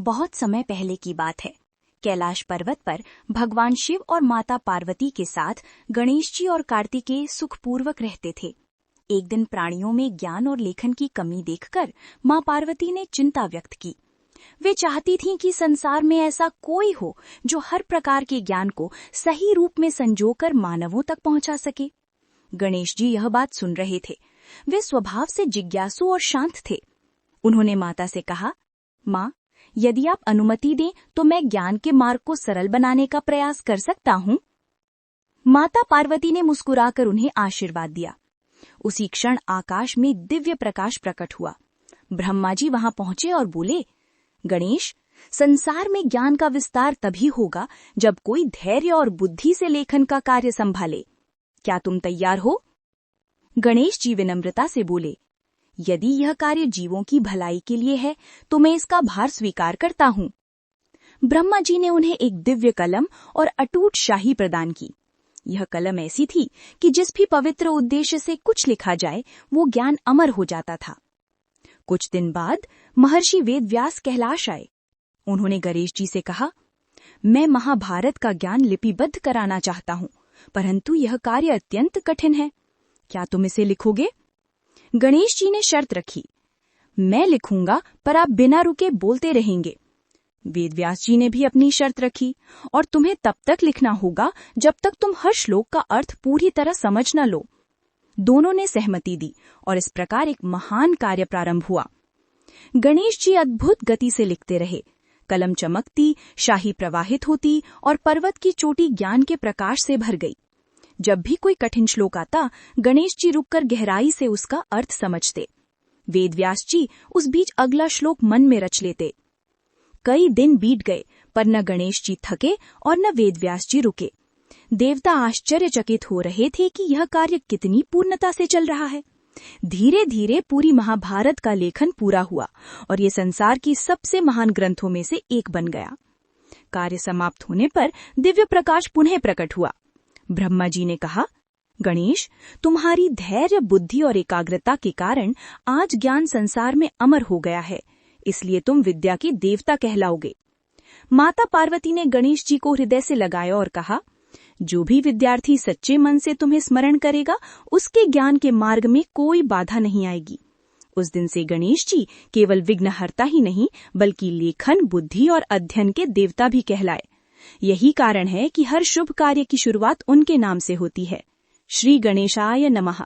बहुत समय पहले की बात है। कैलाश पर्वत पर भगवान शिव और माता पार्वती के साथ गणेश जी और कार्तिकेय सुखपूर्वक रहते थे। एक दिन प्राणियों में ज्ञान और लेखन की कमी देखकर मां पार्वती ने चिंता व्यक्त की। वे चाहती थीं कि संसार में ऐसा कोई हो जो हर प्रकार के ज्ञान को सही रूप में संजोकर मानवों तक पहुंचा सके। गणेश जी यह बात सुन रहे थे। वे स्वभाव से जिज्ञासु और शांत थे। उन्होंने माता से कहा, मां, यदि आप अनुमति दें तो मैं ज्ञान के मार्ग को सरल बनाने का प्रयास कर सकता हूं। माता पार्वती ने मुस्कुराकर उन्हें आशीर्वाद दिया। उसी क्षण आकाश में दिव्य प्रकाश प्रकट हुआ। ब्रह्मा जी वहां पहुंचे और बोले, गणेश, संसार में ज्ञान का विस्तार तभी होगा जब कोई धैर्य और बुद्धि से लेखन का कार्य संभाले। क्या तुम तैयार हो? गणेश जी विनम्रता से बोले, यदि यह कार्य जीवों की भलाई के लिए है तो मैं इसका भार स्वीकार करता हूं। ब्रह्मा जी ने उन्हें एक दिव्य कलम और अटूट शाही प्रदान की। यह कलम ऐसी थी कि जिस भी पवित्र उद्देश्य से कुछ लिखा जाए वो ज्ञान अमर हो जाता था। कुछ दिन बाद महर्षि वेदव्यास कैलाश आए। उन्होंने गणेश जी से कहा, मैं महाभारत का ज्ञान लिपिबद्ध कराना चाहता हूं, परंतु यह कार्य अत्यंत कठिन है। क्या तुम इसे लिखोगे? गणेश जी ने शर्त रखी, मैं लिखूंगा पर आप बिना रुके बोलते रहेंगे। वेदव्यास जी ने भी अपनी शर्त रखी, और तुम्हें तब तक लिखना होगा जब तक तुम हर श्लोक का अर्थ पूरी तरह समझ न लो। दोनों ने सहमति दी और इस प्रकार एक महान कार्य प्रारंभ हुआ। गणेश जी अद्भुत गति से लिखते रहे। कलम चमकती, शाही प्रवाहित होती और पर्वत की चोटी ज्ञान के प्रकाश से भर गई। जब भी कोई कठिन श्लोक आता, गणेश जी रुककर गहराई से उसका अर्थ समझते। वेदव्यास जी उस बीच अगला श्लोक मन में रच लेते। कई दिन बीत गए, पर न गणेश जी थके और न वेदव्यास जी रुके। देवता आश्चर्यचकित हो रहे थे कि यह कार्य कितनी पूर्णता से चल रहा है। धीरे धीरे पूरी महाभारत का लेखन पूरा हुआ और ये संसार की सबसे महान ग्रंथों में से एक बन गया। कार्य समाप्त होने पर दिव्य प्रकाश पुनः प्रकट हुआ। ब्रह्मा जी ने कहा, गणेश, तुम्हारी धैर्य, बुद्धि और एकाग्रता के कारण आज ज्ञान संसार में अमर हो गया है, इसलिए तुम विद्या के देवता कहलाओगे। माता पार्वती ने गणेश जी को हृदय से लगाया और कहा, जो भी विद्यार्थी सच्चे मन से तुम्हें स्मरण करेगा, उसके ज्ञान के मार्ग में कोई बाधा नहीं आएगी। उस दिन से गणेश जी केवल विघ्नहर्ता ही नहीं, बल्कि लेखन, बुद्धि और अध्ययन के देवता भी कहलाए। यही कारण है कि हर शुभ कार्य की शुरुआत उनके नाम से होती है। श्री गणेशाय नमः।